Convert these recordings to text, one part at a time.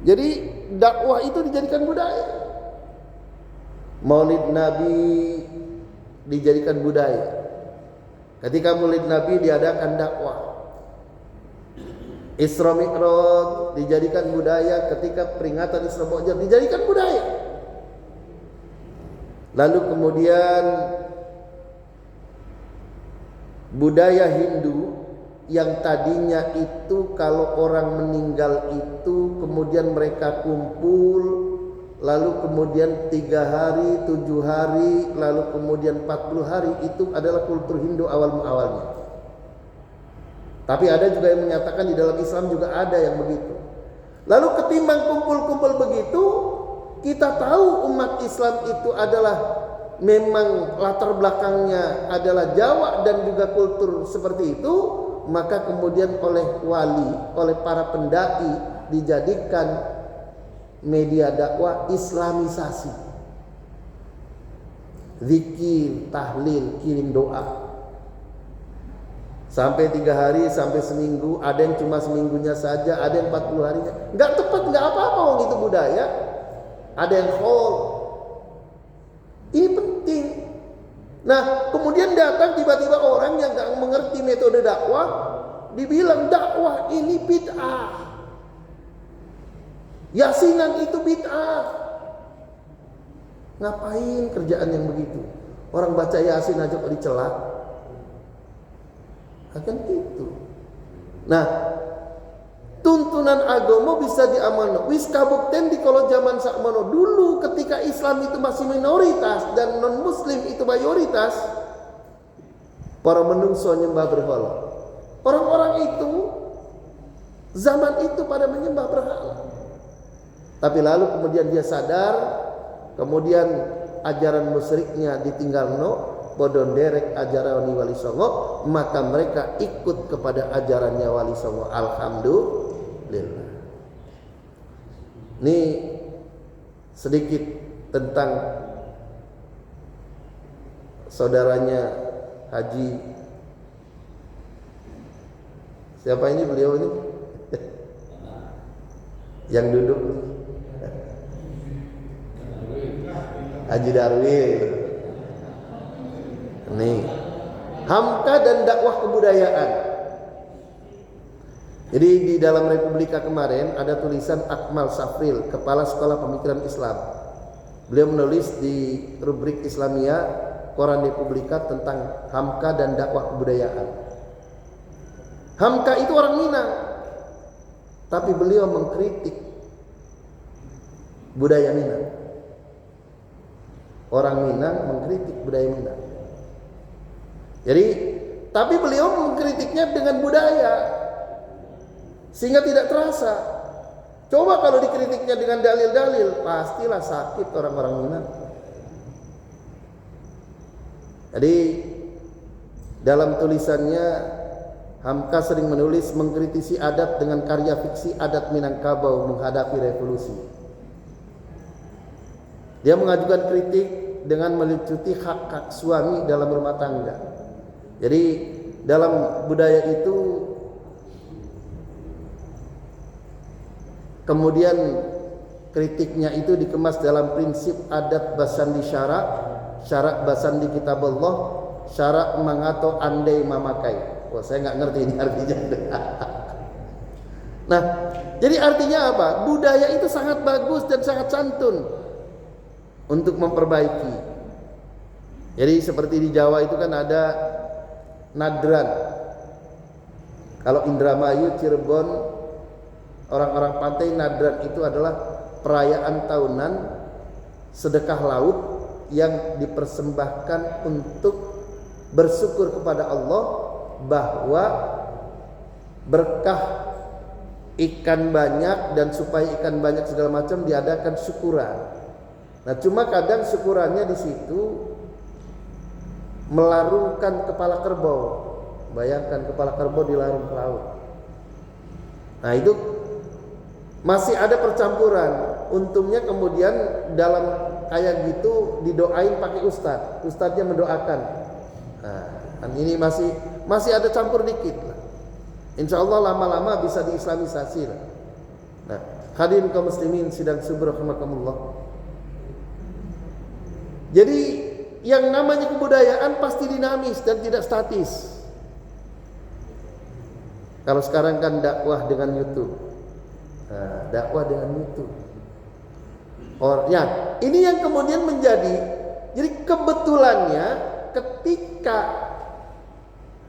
Jadi dakwah itu dijadikan budaya. Maulid Nabi dijadikan budaya. Ketika Maulid Nabi diadakan dakwah. Isra Mi'raj dijadikan budaya, ketika peringatan Isra Mi'raj dijadikan budaya. Lalu kemudian budaya Hindu yang tadinya itu kalau orang meninggal itu kemudian mereka kumpul, lalu kemudian 3 hari, 7 hari, lalu kemudian 40 hari, itu adalah kultur Hindu awalnya. Tapi ada juga yang menyatakan di dalam Islam juga ada yang begitu. Lalu ketimbang kumpul-kumpul begitu, kita tahu umat Islam itu adalah memang latar belakangnya adalah Jawa dan juga kultur seperti itu, maka kemudian oleh wali, oleh para pendai dijadikan media dakwah Islamisasi. Zikir, tahlil, kirim doa. Sampai 3 hari, sampai seminggu, ada yang cuma seminggunya saja, ada yang 40 harinya. Enggak tepat, enggak apa-apa, wong itu budaya. Ada yang whole. Ini penting. Nah, kemudian datang tiba-tiba orang yang enggak mengerti metode dakwah, dibilang dakwah ini bid'ah. Yasinan itu bid'ah. Ngapain kerjaan yang begitu? Orang baca Yasin aja kok dicela. Akan gitu. Nah, tuntunan agama bisa diamalkan. Wis kabukten di kalau zaman sakmono dulu ketika Islam itu masih minoritas dan non muslim itu mayoritas, para menungso nyembah berhala. Orang-orang itu zaman itu pada menyembah berhala. Tapi lalu kemudian dia sadar, kemudian ajaran musyriknya ditinggalno, bodon derek ajaran Wali Songo, maka mereka ikut kepada ajarannya Wali Songo. Alhamdulillah. Ini sedikit tentang saudaranya Haji. Siapa ini beliau ini? Yang duduk Haji Darwin. Nih, Hamka dan dakwah kebudayaan. Jadi di dalam Republika kemarin ada tulisan Akmal Safril, Kepala Sekolah Pemikiran Islam. Beliau menulis di rubrik Islamia Koran Republika tentang Hamka dan dakwah kebudayaan. Hamka itu orang Minang, tapi beliau mengkritik budaya Minang. Orang Minang mengkritik budaya Minang. Jadi, tapi beliau mengkritiknya dengan budaya, sehingga tidak terasa. Coba kalau dikritiknya dengan dalil-dalil, pastilah sakit orang-orang Minang. Jadi, dalam tulisannya, Hamka sering menulis mengkritisi adat dengan karya fiksi adat Minangkabau menghadapi revolusi. Dia mengajukan kritik dengan melucuti hak-hak suami dalam rumah tangga. Jadi dalam budaya itu kemudian kritiknya itu dikemas dalam prinsip adat basandi syarak, syarak basandi kitabullah, syarak mangato andai mamakai. Wah, saya nggak ngerti ini artinya. Nah, jadi artinya apa? Budaya itu sangat bagus dan sangat santun untuk memperbaiki. Jadi seperti di Jawa itu kan ada Nadran. Kalau Indramayu, Cirebon, orang-orang pantai, Nadran itu adalah perayaan tahunan sedekah laut yang dipersembahkan untuk bersyukur kepada Allah bahwa berkah ikan banyak dan supaya ikan banyak segala macam diadakan syukuran. Nah, cuma kadang syukurannya di situ melarungkan kepala kerbau. Bayangkan kepala kerbau dilarung ke laut. Nah, itu masih ada percampuran. Untungnya kemudian dalam kayak gitu didoain pakai ustadz. Ustadznya mendoakan. Nah, kan ini masih ada campur dikit lah. Insya Allah lama-lama bisa diislamisasi lah. Nah, hadirin kaum muslimin sidang subuh rahimakumullah. Jadi yang namanya kebudayaan pasti dinamis dan tidak statis. Kalau sekarang kan dakwah dengan YouTube. Nah, dakwah dengan YouTube. Ya, ini yang kemudian jadi kebetulannya ketika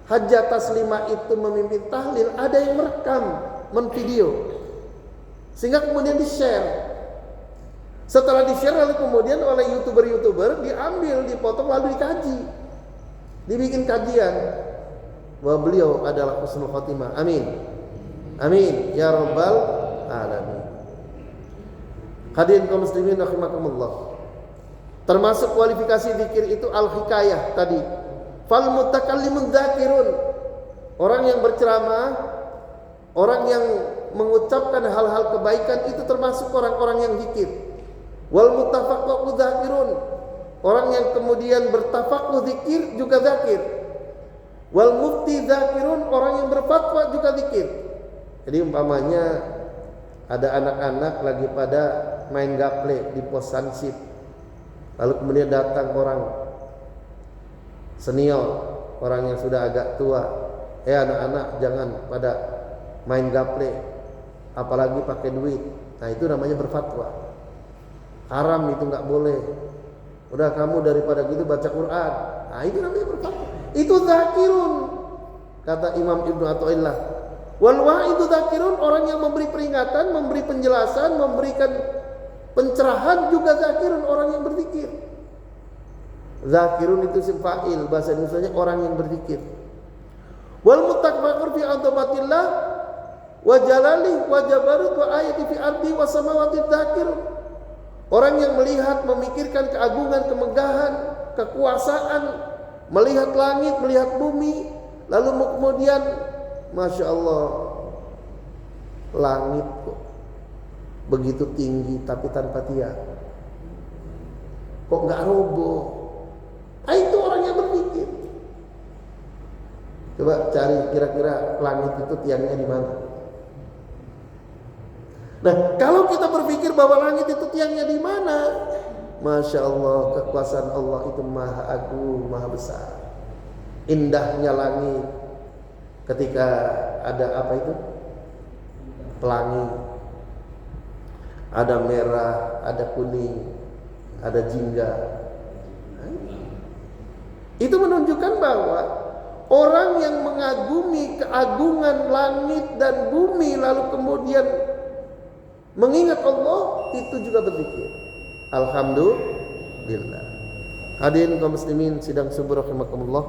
Hajjah Taslimah itu memimpin tahlil, ada yang merekam, menvideo, sehingga kemudian di-share. Setelah di-share lalu kemudian oleh youtuber diambil, dipotong lalu dikaji, dibikin kajian bahwa beliau adalah husnul khotimah. Amin, amin ya rabbal alamin. Hadirin kaum muslimin rahimakumullah. Termasuk kualifikasi zikir itu al-hikayah tadi. Fal mutakallimun dzakirun. Orang yang berceramah, orang yang mengucapkan hal-hal kebaikan itu termasuk orang-orang yang zikir. Wal mutafaqqihu dzakirun. Orang yang kemudian bertafaqquh zikir juga zikir. Wal mufti dzakirun, orang yang berfatwa juga zikir. Jadi umpamanya ada anak-anak lagi pada main gaple di pos Sansip. Lalu kemudian datang orang senior, orang yang sudah agak tua. Anak-anak jangan pada main gaple, apalagi pakai duit. Nah, itu namanya berfatwa. Haram itu nggak boleh. Udah kamu daripada gitu baca Quran. Nah, itu namanya berfatwa. Itu zakirun, kata Imam Ibnu Athaillah. Wal wa'idu zakirun, orang yang memberi peringatan, memberi penjelasan, memberikan pencerahan juga zakirun, orang yang berzikir. Zakirun itu isim fa'il, bahasa Indonesianya orang yang berzikir. Wal mutakabir fi azamatillah wa jalali wa jabarut wa ayati fi ardi wa samawati zakirun. Orang yang melihat, memikirkan keagungan, kemegahan, kekuasaan, melihat langit, melihat bumi, lalu kemudian Masya Allah, langit kok begitu tinggi tapi tanpa tiang, kok nggak roboh? Itu orang yang berpikir. Coba cari kira-kira langit itu tiangnya di mana. Nah, kalau kita berpikir bahwa langit itu tiangnya di mana, Masya Allah, kekuasaan Allah itu maha agung, maha besar. Indahnya langit ketika ada apa itu? Pelangi. Ada merah, ada kuning, ada jingga. Itu menunjukkan bahwa orang yang mengagumi keagungan langit dan bumi lalu kemudian mengingat Allah, itu juga berzikir. Alhamdulillah. Hadirin kaum muslimin sidang subuh rahimakumullah.